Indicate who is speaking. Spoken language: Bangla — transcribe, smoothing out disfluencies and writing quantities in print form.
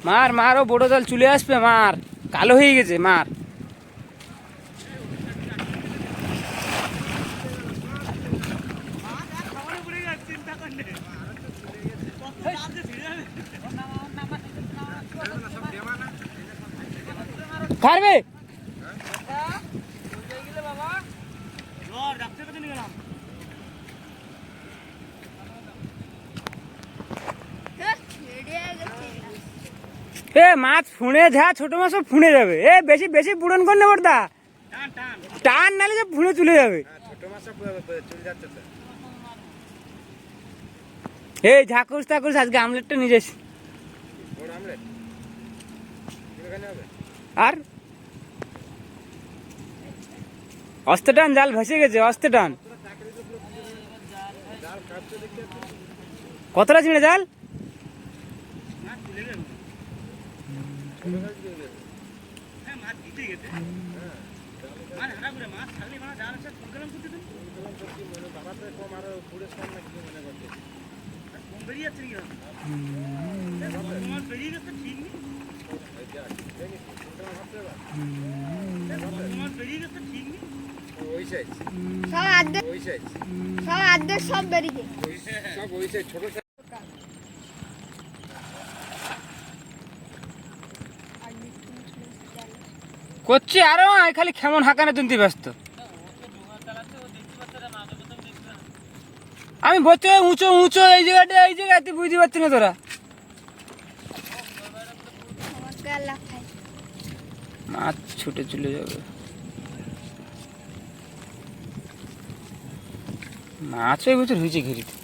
Speaker 1: মার মার, ও বড় জাল চলে আসবে, মার কালো হয়ে গেছে, মার। ছাড়বে এ মাছ ফুঁড়ে যা, ছোট মাছ সব ফুঁড়ে যাবে। এ বেশি বেশি বুড়ন করলে বড়দা টান নালে যে ফুঁড়ে চলে যাবে। এই ঝাকুস ঠাকুর আজকে আমলেটটা নিয়ে যাস। আর অস্তে টান, জাল ভেসে গেছে, অস্তে টান। কতটা ছিঁড়ে জাল?
Speaker 2: সব বেরিয়ে
Speaker 1: করছি আরো খালি কেমন হাঁকানে তুলতে ব্যস্ত। আমি বলছি উঁচু উঁচু এই জায়গায় তুই বুঝতে পারছি না তোরা। মাছ ছুটে চলে যাবে, মাছ ওই বছর হয়েছে ঘিরিতে।